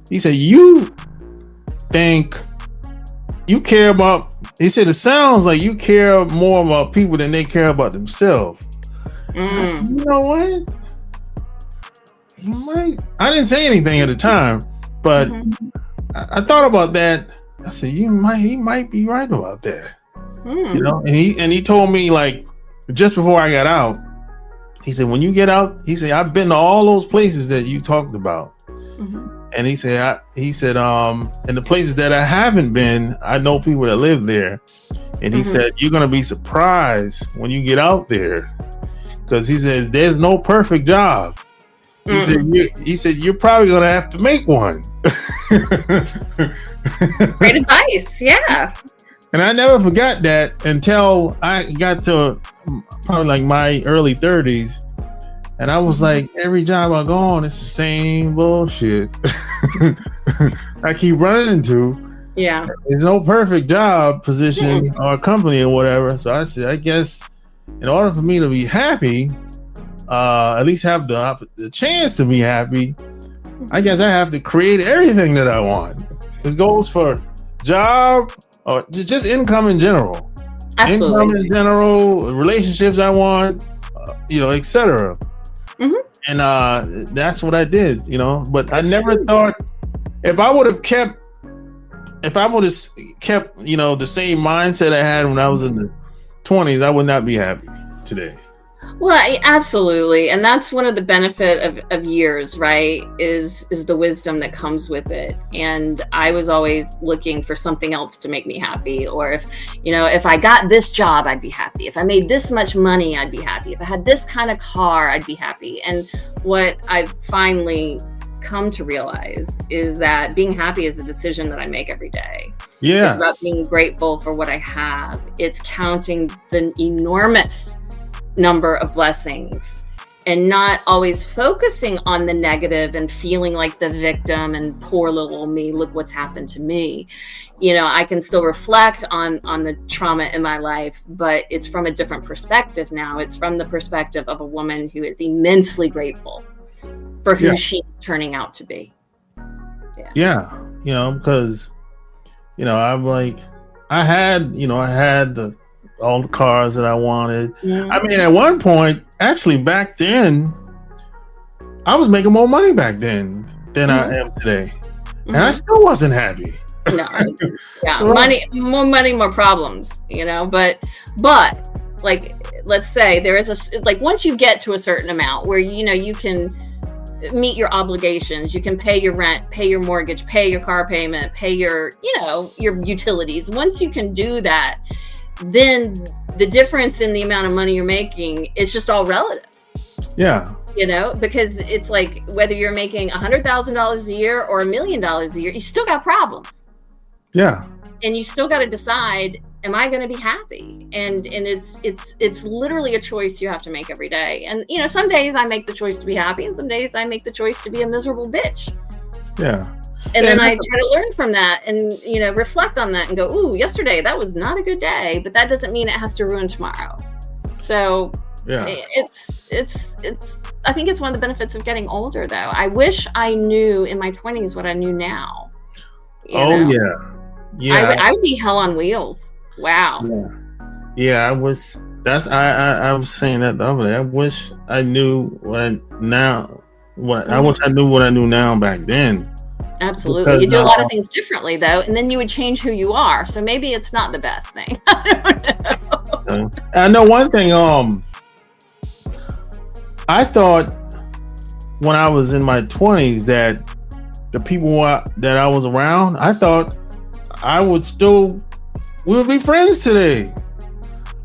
He said, you think you care about, he said, it sounds like you care more about people than they care about themselves. You know what? You might. I didn't say anything at the time, but I thought about that. I said, he might be right about that. And he told me, like, just before I got out, he said, when you get out, he said, I've been to all those places that you talked about. And he said, in the places that I haven't been, I know people that live there. And he said, you're going to be surprised when you get out there. Because he says, there's no perfect job. He said, you're probably going to have to make one. Great advice. Yeah. And I never forgot that until I got to probably like my early 30s. And I was like, every job I go on, it's the same bullshit I keep running into. Yeah. There's no perfect job position or company or whatever. So I said, I guess in order for me to be happy, at least have the chance to be happy, I guess I have to create everything that I want. This goes for job or just income in general. Absolutely. Income in general, relationships I want, etc. And that's what I did, but I never thought if I would have kept, the same mindset I had when I was in the 20s, I would not be happy today. Well, absolutely. And that's one of the benefit of years, right? Is the wisdom that comes with it. And I was always looking for something else to make me happy. Or if I got this job, I'd be happy. If I made this much money, I'd be happy. If I had this kind of car, I'd be happy. And what I've finally come to realize is that being happy is a decision that I make every day. Yeah. It's about being grateful for what I have. It's counting the enormous number of blessings and not always focusing on the negative and feeling like the victim and poor little me, look what's happened to me. I can still reflect on the trauma in my life, but it's from a different perspective now. It's from the perspective of a woman who is immensely grateful for who she's turning out to be. Yeah. Because I'm like, I had all the cars that I wanted. I mean, at one point, actually back then, I was making more money back then than I am today. And I still wasn't happy. No. Yeah. So, more money, more problems, but like, let's say there is once you get to a certain amount where, you can meet your obligations, you can pay your rent, pay your mortgage, pay your car payment, pay your utilities. Once you can do that, then the difference in the amount of money you're making is just all relative. Yeah. Because it's like whether you're making $100,000 a year or $1 million a year, you still got problems. Yeah. And you still got to decide, am I going to be happy? And it's literally a choice you have to make every day. And some days I make the choice to be happy, and some days I make the choice to be a miserable bitch. Yeah. And then I try to learn from that and, reflect on that and go, ooh, yesterday, that was not a good day, but that doesn't mean it has to ruin tomorrow. So it's I think it's one of the benefits of getting older, though. I wish I knew in my 20s what I knew now. Yeah. I would be hell on wheels. Wow. Yeah, I was saying that the other day. I wish I knew I wish I knew what I knew now back then. Absolutely. Because you do a lot of things differently, though, and then you would change who you are. So maybe it's not the best thing. I don't know. I know one thing. I thought when I was in my 20s that the people that I was around, I thought we would be friends today.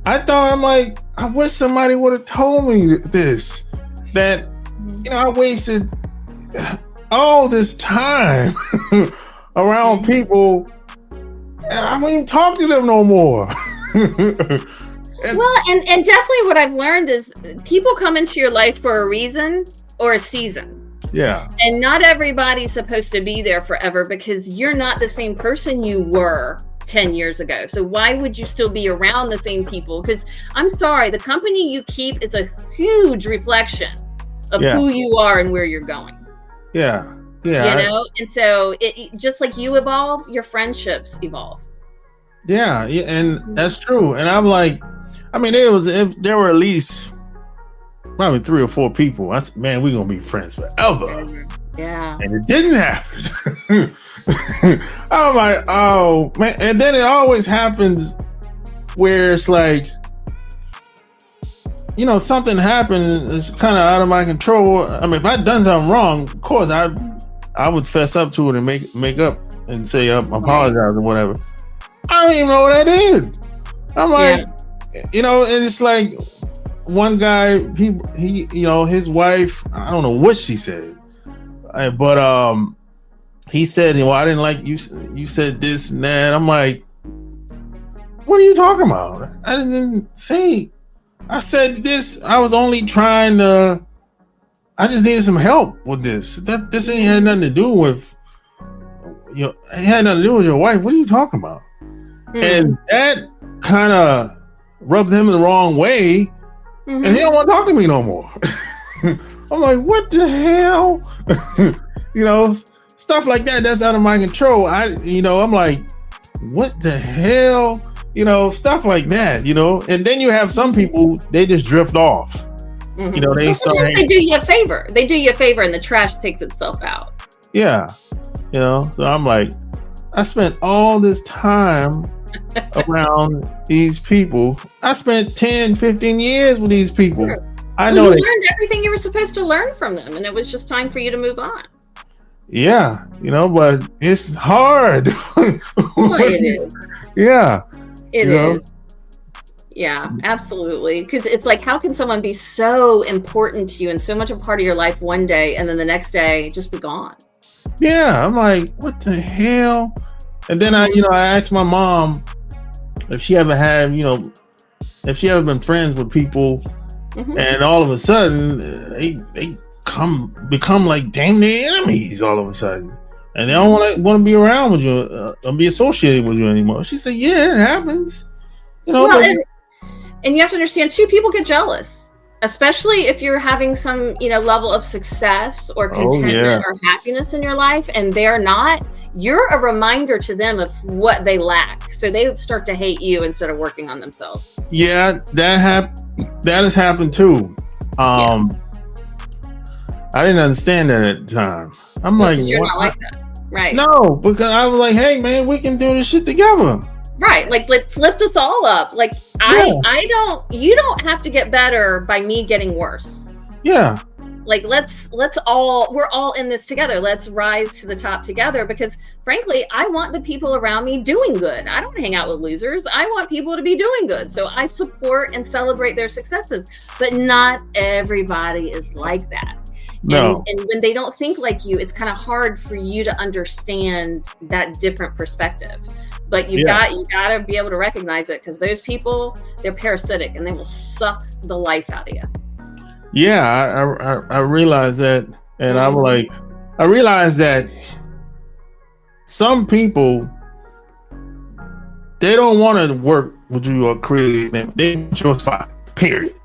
I'm like, I wish somebody would have told me this, that, I wasted all this time around people and I don't even talk to them no more. And definitely what I've learned is people come into your life for a reason or a season. Yeah. And not everybody's supposed to be there forever because you're not the same person you were 10 years ago. So why would you still be around the same people? Because I'm sorry, the company you keep is a huge reflection of Yeah. who you are and where you're going. Yeah. Yeah. You know, and so it just like you evolve, your friendships evolve. Yeah, and that's true. And I'm like, I mean, there were at least probably 3 or 4 people. I said, man, we're gonna be friends forever. Yeah. And it didn't happen. I'm like, oh man. And then it always happens where it's like, you know, something happened, it's kind of out of my control. I mean, if I'd done something wrong, of course I would fess up to it and make up and say apologize or whatever. I don't even know what I did. I'm like, you know, and it's like one guy, he you know, his wife, I don't know what she said, but he said, well, I didn't like you said this and that. I'm like, what are you talking about? I didn't say. I said this. I was only trying to. I just needed some help with this. This ain't had nothing to do with. You know, it had nothing to do with your wife. What are you talking about? And that kind of rubbed him the wrong way, and he don't want to talk to me no more. I'm like, what the hell? You know, stuff like that. That's out of my control. I'm like, what the hell? You know, stuff like that. You know, and then you have some people, they just drift off. You know, they do you a favor. They do you a favor, and the trash takes itself out. Yeah, you know. So I'm like, I spent all this time around these people. I spent 10, 15 years with these people. Sure. I know you learned everything you were supposed to learn from them, and it was just time for you to move on. Yeah, you know, but it's hard. Well, it is. Yeah. It is. Yeah, absolutely. Because it's like, how can someone be so important to you and so much a part of your life one day, and then the next day just be gone? Yeah, I'm like, what the hell? And then I asked my mom if she ever had, if she ever been friends with people, and all of a sudden they become like damn near enemies all of a sudden, and they don't want to be around with you or be associated with you anymore. She said, "Yeah, it happens." You know, well, and you have to understand too, people get jealous, especially if you're having some, level of success or contentment or happiness in your life, and they're not. You're a reminder to them of what they lack, so they start to hate you instead of working on themselves. Yeah, that has happened too. I didn't understand that at the time. I'm like, you're not like that, right? No, because I was like, hey man, we can do this shit together. Right, like let's lift us all up. Like you don't have to get better by me getting worse. Yeah. Like we're all in this together. Let's rise to the top together, because frankly, I want the people around me doing good. I don't hang out with losers. I want people to be doing good. So I support and celebrate their successes, but not everybody is like that. No. And when they don't think like you, it's kind of hard for you to understand that different perspective. But you gotta be able to recognize it, because those people, they're parasitic and they will suck the life out of you. Yeah, I realized that, and I'm like, I realized that some people, they don't want to work with you or create them. They want your spot. Period.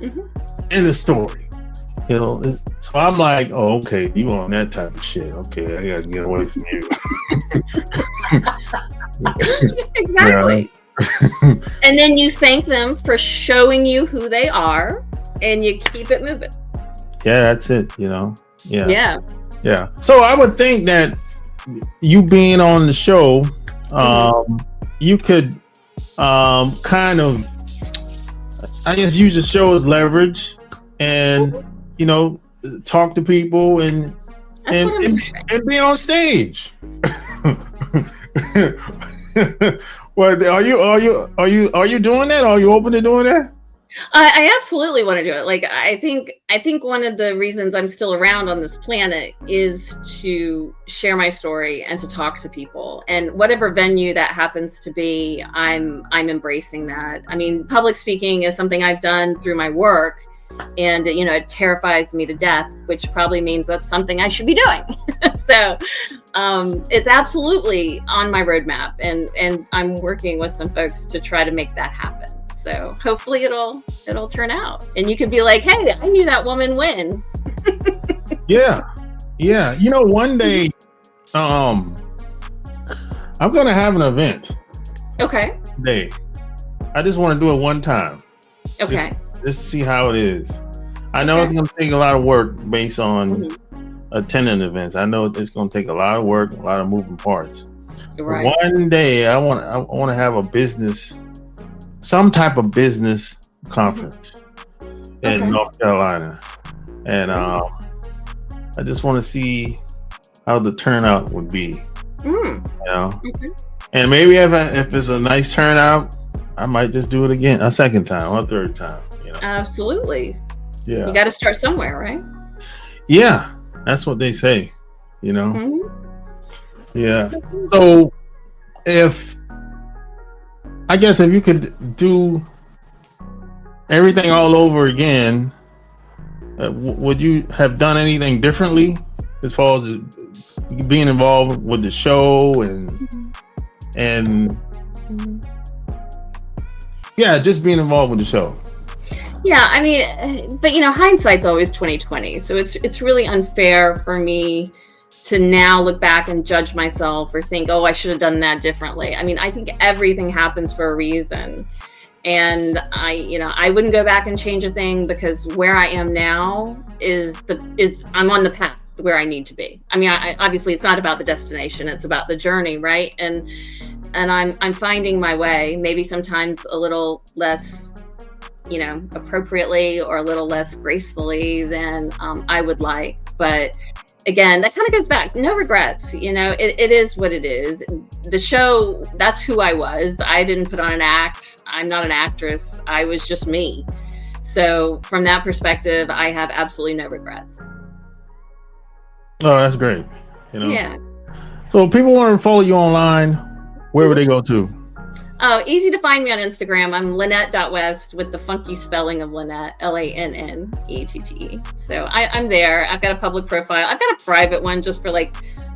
In the story, So I'm like, oh, okay, you on that type of shit? Okay, I gotta get away from you. Exactly. And then you thank them for showing you who they are, and you keep it moving. Yeah, that's it. Yeah. So I would think that you being on the show, you could kind of, I guess, use the show as leverage, and talk to people and be on stage. What are you doing that? Are you open to doing that? I absolutely want to do it. Like, I think one of the reasons I'm still around on this planet is to share my story and to talk to people. And whatever venue that happens to be, I'm embracing that. I mean, public speaking is something I've done through my work, and it terrifies me to death, which probably means that's something I should be doing. So it's absolutely on my roadmap, and I'm working with some folks to try to make that happen. So hopefully it'll turn out, and you can be like, hey, I knew that woman when. Yeah. You know, one day, I'm gonna have an event. Okay. Day. I just want to do it one time. Okay. Just to see how it is. I know it's gonna take a lot of work based on attending events. I know it's gonna take a lot of work, a lot of moving parts. Right. One day, I want to have a business, some type of business conference in North Carolina, and I just want to see how the turnout would be. You know, and maybe if it's a nice turnout, I might just do it again, a second time or a third time. You know, absolutely. Yeah, you got to start somewhere, right? Yeah, that's what they say. You know, yeah. So, if you could do everything all over again, would you have done anything differently as far as being involved with the show and yeah, just being involved with the show? Yeah, I mean, but you know, hindsight's always 2020, so it's really unfair for me to now look back and judge myself or think, oh, I should have done that differently. I mean, I think everything happens for a reason. And I wouldn't go back and change a thing, because where I am now is I'm on the path where I need to be. I mean, obviously it's not about the destination, it's about the journey, right? And I'm finding my way, maybe sometimes a little less, appropriately or a little less gracefully than I would like. But again, that kind of goes back, no regrets. It is what it is. The show, that's who I was. I didn't put on an act. I'm not an actress. I was just me. So from that perspective, I have absolutely no regrets. Oh, that's great. Yeah. So if people want to follow you online, where would they go to? Oh, easy to find me on Instagram. I'm Lannette.West with the funky spelling of Lannette, Lanneette. So I'm there. I've got a public profile. I've got a private one just for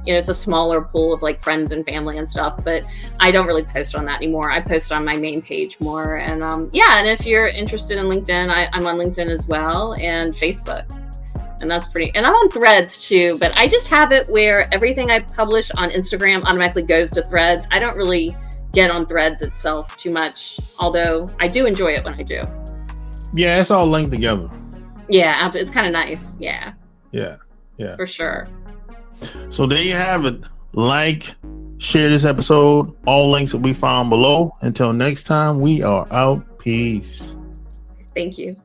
it's a smaller pool of friends and family and stuff, but I don't really post on that anymore. I post on my main page more. And and if you're interested in LinkedIn, I'm on LinkedIn as well, and Facebook. And that's and I'm on Threads too, but I just have it where everything I publish on Instagram automatically goes to Threads. I don't really get on Threads itself too much, although I do enjoy it when I do. Yeah, it's all linked together. Yeah, it's kind of nice. Yeah, for sure. So there you have it. Share this episode. All links will be found below. Until next time, we are out. Peace. Thank you.